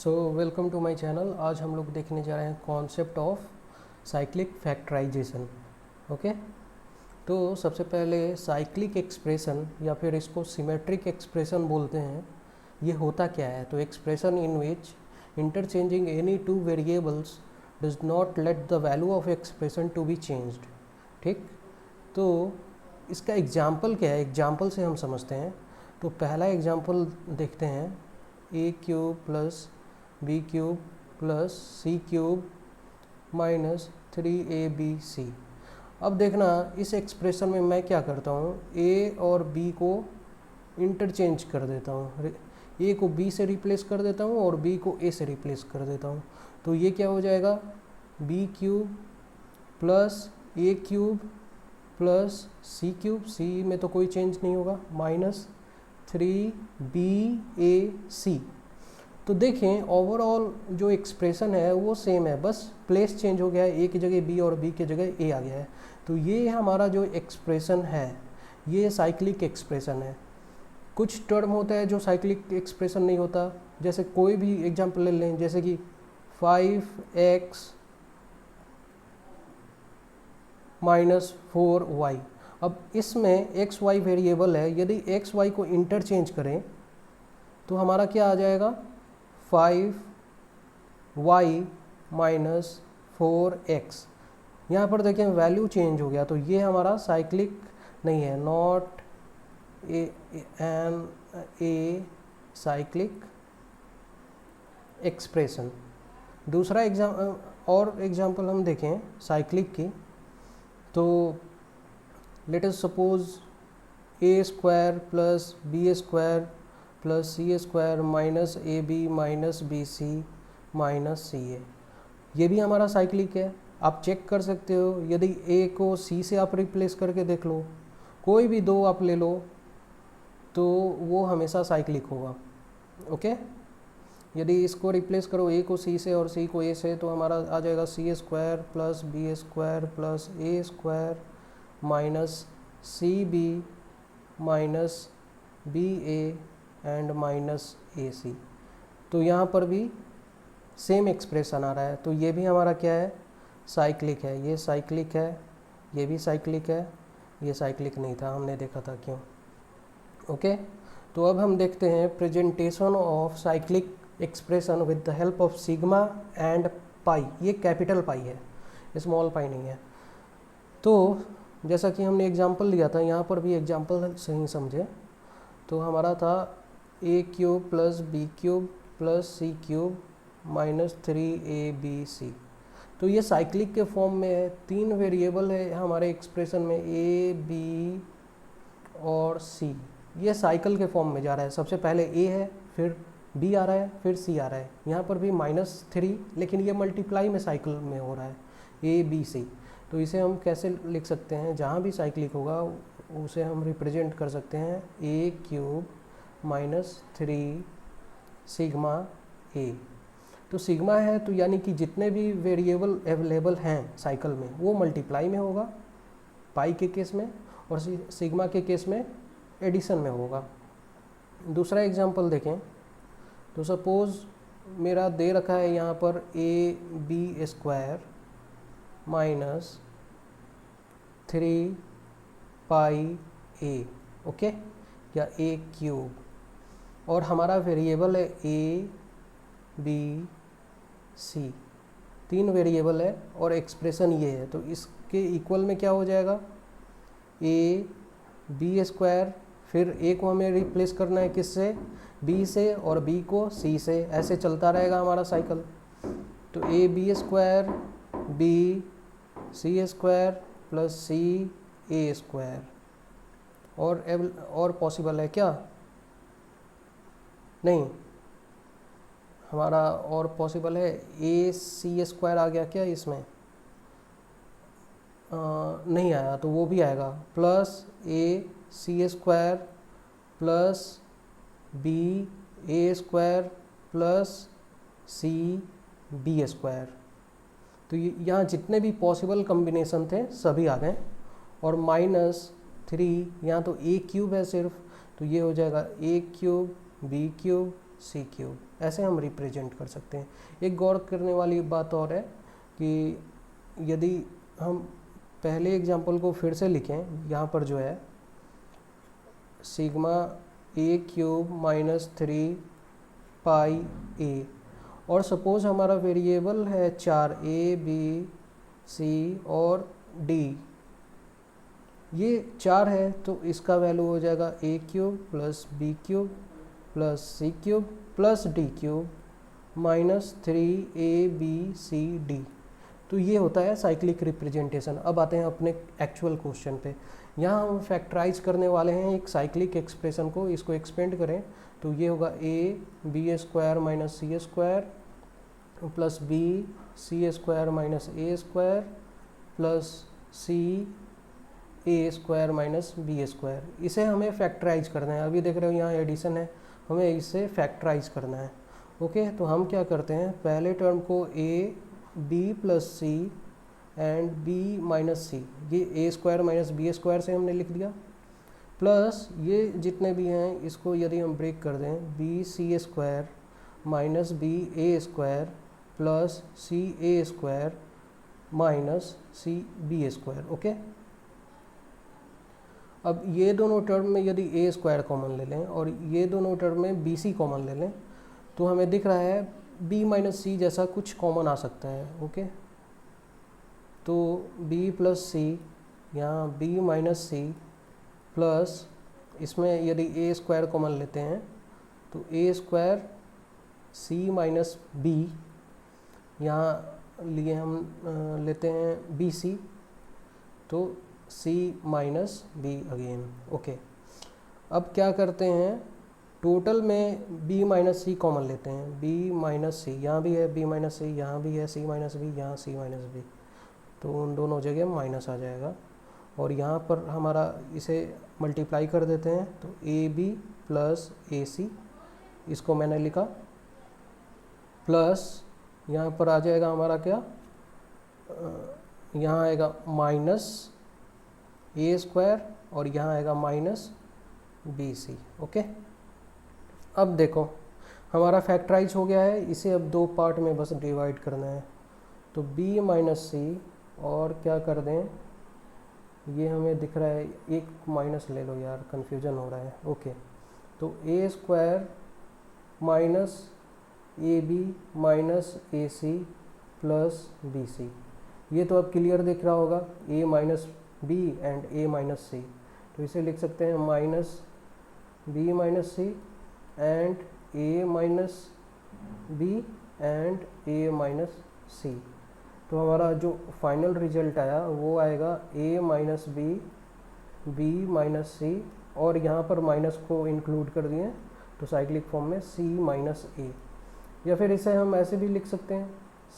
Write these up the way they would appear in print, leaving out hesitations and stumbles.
So welcome to my channel. आज हम लोग देखने जा रहे हैं concept of cyclic factorization. Okay, तो सबसे पहले साइक्लिक एक्सप्रेशन या फिर इसको सिमेट्रिक एक्सप्रेशन बोलते हैं, ये होता क्या है। तो expression in which interchanging any two variables does not let the value of expression to be changed. ठीक, तो इसका एग्जाम्पल क्या है, एग्जाम्पल से हम समझते हैं। तो पहला एग्जाम्पल देखते हैं, a cube plus b cube plus c cube minus 3ab। अब देखना, इस एक्सप्रेशन में मैं क्या करता हूँ, ए और बी को इंटरचेंज कर देता हूँ। ए को बी से रिप्लेस कर देता हूँ और बी को ए से रिप्लेस कर देता हूँ। तो ये क्या हो जाएगा, बी क्यूब प्लस ए क्यूब प्लस सी क्यूब, सी में तो कोई चेंज नहीं होगा, माइनस 3bAc। तो देखें ओवरऑल जो एक्सप्रेशन है वो सेम है, बस प्लेस चेंज हो गया है, ए की जगह बी और बी की जगह ए आ गया है। तो ये हमारा जो एक्सप्रेशन है ये साइक्लिक एक्सप्रेशन है। कुछ टर्म होता है जो साइक्लिक एक्सप्रेशन नहीं होता, जैसे कोई भी एग्जांपल ले लें, जैसे कि 5x माइनस 4y। अब इसमें एक्स वाई वेरिएबल है, यदि एक्स वाई को इंटरचेंज करें तो हमारा क्या आ जाएगा, 5y माइनस 4x। यहाँ पर देखें वैल्यू चेंज हो गया, तो ये हमारा साइक्लिक नहीं है, not an acyclic expression. दूसरा एग्जाम्पल हम देखें साइक्लिक की, तो let us suppose a square plus b square plus c square minus a b minus b c minus c a. ये भी हमारा साइक्लिक है। आप चेक कर सकते हो, यदि ए को सी से आप रिप्लेस करके देख लो, कोई भी दो आप ले लो तो वो हमेशा साइक्लिक होगा। ओके, यदि इसको रिप्लेस करो ए को सी से और सी को ए से, तो हमारा आ जाएगा c square plus b square plus a square minus c b minus b a and minus a c. तो यहाँ पर भी सेम एक्सप्रेशन आ रहा है, तो ये भी हमारा क्या है, साइक्लिक है। ये साइक्लिक है, ये भी साइक्लिक है, ये साइक्लिक नहीं था, हमने देखा था क्यों। ओके, तो अब हम देखते हैं presentation of cyclic expression with the help of sigma and pi. ये कैपिटल पाई है, स्मॉल पाई नहीं है। तो जैसा कि हमने एग्जांपल लिया था, यहाँ पर भी एग्जांपल सही समझे। तो हमारा था a cube plus b cube plus c cube minus 3ab। तो ये साइक्लिक के फॉर्म में है, तीन वेरिएबल है हमारे एक्सप्रेशन में, ए बी और सी। ये साइकिल के फॉर्म में जा रहा है, सबसे पहले ए है, फिर बी आ रहा है, फिर सी आ रहा है। यहाँ पर भी -3, लेकिन ये मल्टीप्लाई में साइकिल में हो रहा है, ए बी सी। तो इसे हम कैसे लिख सकते हैं, जहाँ भी साइक्लिक होगा उसे हम रिप्रेजेंट कर सकते हैं ए क्यूब माइनस 3 सिग्मा ए। तो सिग्मा है तो यानी कि जितने भी वेरिएबल अवेलेबल हैं साइकिल में वो मल्टीप्लाई में होगा पाई के केस में, और सिग्मा के केस में एडिशन में होगा। दूसरा एग्जांपल देखें, तो सपोज़ मेरा दे रखा है यहाँ पर a b square minus 3 pi a, okay, या ए क्यूब, और हमारा वेरिएबल है ए बी सी। तीन वेरिएबल है और एक्सप्रेशन ये है, तो इसके इक्वल में क्या हो जाएगा, ए बी स्क्वायर, फिर ए को हमें रिप्लेस करना है किससे, बी से, और बी को सी से, ऐसे चलता रहेगा हमारा साइकिल। तो a b square b c square plus c a square. और पॉसिबल है क्या, नहीं, हमारा और पॉसिबल है ए सी स्क्वायर आ गया क्या इसमें, नहीं आया, तो वो भी आएगा, plus a c square plus b a square plus c b square. तो यहाँ जितने भी पॉसिबल कम्बिनेशन थे सभी आ गए। और -3, यहाँ तो ए क्यूब है सिर्फ, तो ये हो जाएगा a cube B cube C cube, ऐसे हम रिप्रेजेंट कर सकते हैं। एक गौर करने वाली बात और है कि यदि हम पहले एग्जाम्पल को फिर से लिखें, यहाँ पर जो है सिग्मा ए क्यूब माइनस 3 पाई ए, और सपोज हमारा वेरिएबल है 4 ए बी सी और डी, ये 4 है तो इसका वैल्यू हो जाएगा a cube plus b cube plus c cube plus d cube minus 3 a b c d. तो ये होता है साइक्लिक रिप्रेजेंटेशन। अब आते हैं अपने एक्चुअल क्वेश्चन पे। यहाँ हम फैक्टराइज करने वाले हैं एक साइक्लिक एक्सप्रेशन को, इसको एक्सपेंड करें तो ये होगा a b square minus c square plus b c square minus a square plus c a square minus b square. इसे हमें फैक्टराइज करना है। अभी देख रहे हो यहाँ एडिशन है, हमें इसे फैक्टराइज करना है। ओके, तो हम क्या करते हैं, पहले टर्म को a b plus c and b minus c, ये a square minus b square से हमने लिख दिया, प्लस ये जितने भी हैं इसको यदि हम ब्रेक कर दें, b c square minus b a square plus c a square minus c b square. Okay, अब ये दोनों टर्म में यदि ए स्क्वायर कॉमन ले लें और ये दोनों टर्म में बी सी कॉमन ले लें तो हमें दिख रहा है बी माइनस सी जैसा कुछ कॉमन आ सकता है। ओके, तो बी प्लस सी, यहाँ बी माइनस सी प्लस इसमें यदि ए स्क्वायर कॉमन लेते हैं तो a square C minus B, यहाँ लिए हम लेते हैं बी सी, तो सी माइनस बी अगेन। ओके, अब क्या करते हैं, टोटल में b माइनस सी कॉमन लेते हैं, b माइनस सी, यहाँ भी है b माइनस सी, यहाँ भी है c माइनस बी, यहाँ c माइनस बी, तो उन दोनों जगह माइनस आ जाएगा। और यहाँ पर हमारा इसे मल्टीप्लाई कर देते हैं तो ए बी प्लस ए सी, इसको मैंने लिखा, प्लस यहाँ पर आ जाएगा हमारा क्या, यहाँ आएगा माइनस ए स्क्वायर और यहाँ आएगा माइनस बी सी। ओके, अब देखो हमारा फैक्टराइज हो गया है, इसे अब दो पार्ट में बस डिवाइड करना है। तो b माइनस सी और क्या कर दें, ये हमें दिख रहा है, एक माइनस ले लो यार, कन्फ्यूजन हो रहा है। ओके, तो a square minus a b minus a c plus b c, ये तो अब क्लियर दिख रहा होगा, a minus b and a minus c, तो इसे लिख सकते हैं minus b minus c and a minus b and a minus c. तो हमारा जो फाइनल रिजल्ट आया वो आएगा a minus b, b minus c, और यहाँ पर माइनस को इंक्लूड कर दिए तो साइक्लिक फॉर्म में c माइनस a, या फिर इसे हम ऐसे भी लिख सकते हैं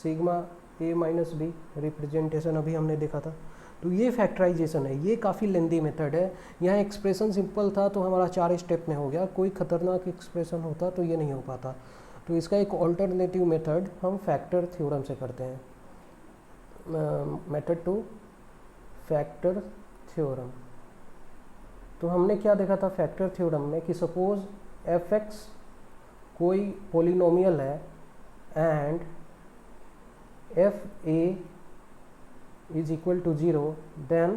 sigma a minus b, representation अभी हमने देखा था। तो ये फैक्टराइजेशन है, ये काफ़ी लेंदी मेथड है। यहाँ एक्सप्रेशन सिंपल था तो हमारा 4 स्टेप में हो गया, कोई ख़तरनाक एक्सप्रेशन होता तो ये नहीं हो पाता। तो इसका एक ऑल्टरनेटिव मेथड हम फैक्टर थ्योरम से करते हैं, मेथड टू फैक्टर थ्योरम। तो हमने क्या देखा था फैक्टर थ्योरम में कि सपोज एफ एक्स कोई पोलिनोमियल है and F A is equal to 0, then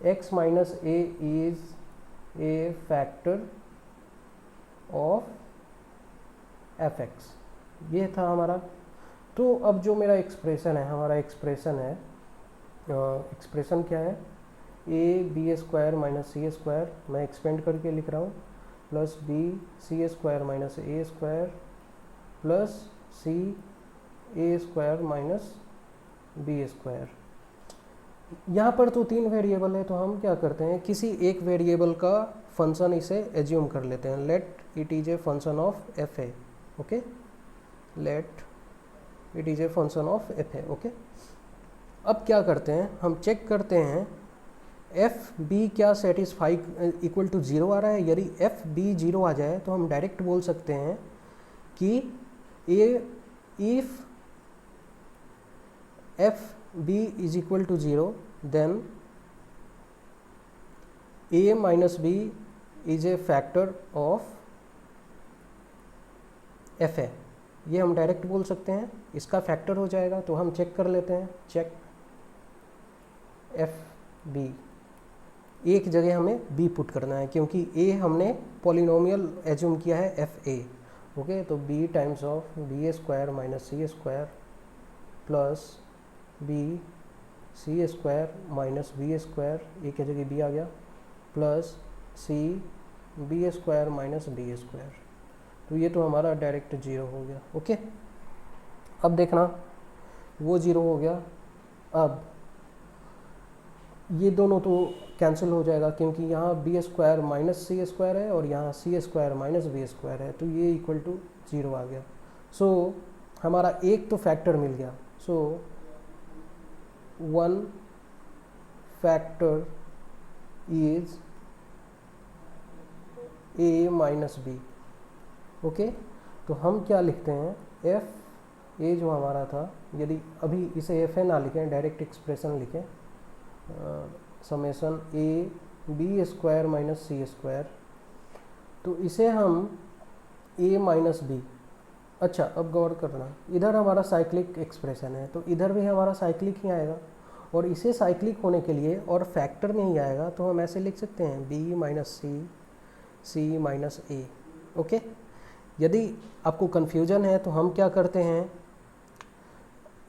x minus a is a factor of fx। ये था हमारा। तो अब जो मेरा एक्सप्रेशन है, हमारा एक्सप्रेशन है, एक्सप्रेशन क्या है, a b square minus c square, मैं एक्सपेंड करके लिख रहा हूँ, plus b c square minus a square plus c a square minus b square. यहाँ पर तो 3 वेरिएबल है, तो हम क्या करते हैं, किसी एक वेरिएबल का फंक्शन इसे एज्यूम कर लेते हैं, let it is a function of F a. Okay, let it is a function of F a. Okay, अब क्या करते हैं, हम चेक करते हैं एफ बी क्या सेटिस्फाई इक्वल टू 0 आ रहा है। यदि एफ बी 0 आ जाए तो हम डायरेक्ट बोल सकते हैं कि if f b is equal to 0 then a minus b is a factor of f है, ये हम डायरेक्ट बोल सकते हैं, इसका फैक्टर हो जाएगा। तो हम चेक कर लेते हैं, चेक एफ बी, एक जगह हमें बी पुट करना है क्योंकि ए हमने पॉलिनोमियल एज्यूम किया है एफ ए। ओके, तो b times of b a square minus c a square plus b c square minus b square, a की जगह बी आ गया, plus c b square minus b square. तो ये तो हमारा डायरेक्ट जीरो हो गया। ओके, अब देखना वो जीरो हो गया। अब ये दोनों तो कैंसिल हो जाएगा क्योंकि यहाँ B square minus c square है और यहाँ सी स्क्वायर माइनस बी स्क्वायर है, तो ये इक्वल टू जीरो आ गया। सो हमारा एक तो फैक्टर मिल गया। So one factor is a minus b. Okay, तो हम क्या लिखते हैं, एफ ए जो हमारा था, यदि अभी इसे एफ ए ना लिखें, डायरेक्ट एक्सप्रेशन लिखें, summation a b square minus c square, तो इसे हम ए माइनस बी। अच्छा, अब गौर करना, इधर हमारा साइक्लिक एक्सप्रेशन है तो इधर भी हमारा साइक्लिक ही आएगा, और इसे साइक्लिक होने के लिए और फैक्टर में ही आएगा, तो हम ऐसे लिख सकते हैं बी माइनस सी, सी माइनस ए। ओके, यदि आपको कन्फ्यूजन है तो हम क्या करते हैं,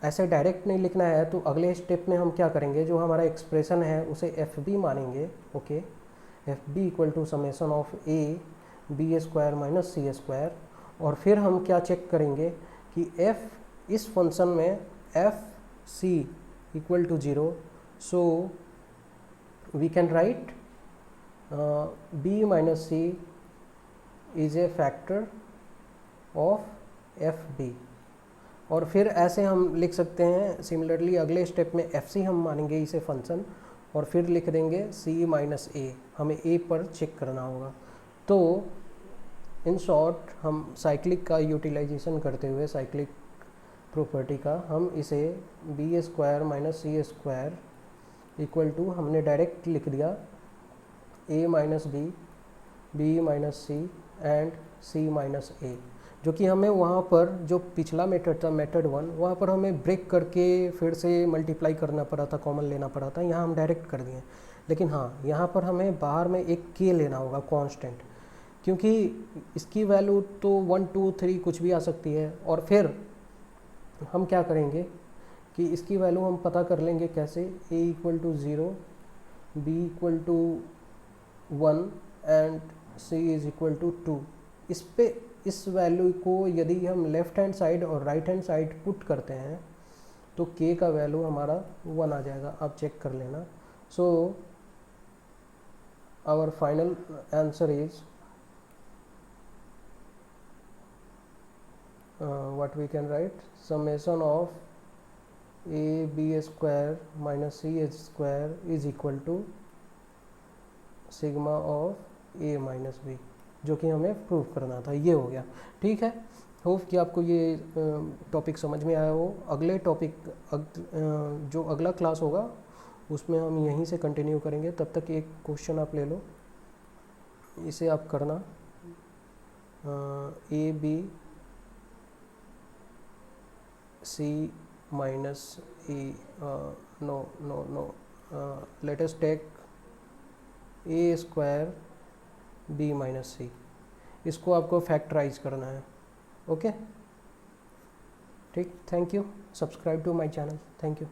ऐसे डायरेक्ट नहीं लिखना है तो अगले स्टेप में हम क्या करेंगे, जो हमारा एक्सप्रेशन है उसे एफ बी मानेंगे। Okay, f b equal to summation of a b square minus c square, और फिर हम क्या चेक करेंगे कि एफ इस फंक्शन में f c equal to zero, so we can write b minus c is a factor of f b. और फिर ऐसे हम लिख सकते हैं सिमिलरली अगले स्टेप में एफ सी हम मानेंगे इसे फंक्शन, और फिर लिख देंगे सी माइनस ए, हमें ए पर चेक करना होगा। तो इन शॉर्ट हम साइक्लिक का यूटिलाइजेशन करते हुए, साइक्लिक प्रॉपर्टी का, हम इसे b square minus c square equal to, हमने डायरेक्ट लिख दिया a minus b, b minus c and c minus a, जो कि हमें वहाँ पर जो पिछला मेथड था मेथड वन, वहाँ पर हमें ब्रेक करके फिर से मल्टीप्लाई करना पड़ा था, कॉमन लेना पड़ा था, यहाँ हम डायरेक्ट कर दिए। लेकिन हाँ, यहाँ पर हमें बाहर में एक के लेना होगा कांस्टेंट, क्योंकि इसकी वैल्यू तो 1 2 3 कुछ भी आ सकती है। और फिर हम क्या करेंगे कि इसकी वैल्यू हम पता कर लेंगे कैसे, a equal to 0, b equal to 1 and c is equal to 2। इस वैल्यू को यदि हम लेफ्ट हैंड साइड और राइट हैंड साइड पुट करते हैं तो k का वैल्यू हमारा 1 आ जाएगा, आप चेक कर लेना। So our final answer is what we can write, summation of a b square minus c square is equal to sigma of a minus b, जो कि हमें प्रूव करना था। ये हो गया, ठीक है। होप कि आपको ये टॉपिक समझ में आया हो। अगले टॉपिक जो अगला क्लास होगा उसमें हम यहीं से कंटिन्यू करेंगे। तब तक एक क्वेश्चन आप ले लो, इसे आप करना, a b C minus E, no, let us take A square B minus C, इसको आपको फैक्टराइज करना है। ओके, ठीक, thank you, subscribe to my channel, thank you.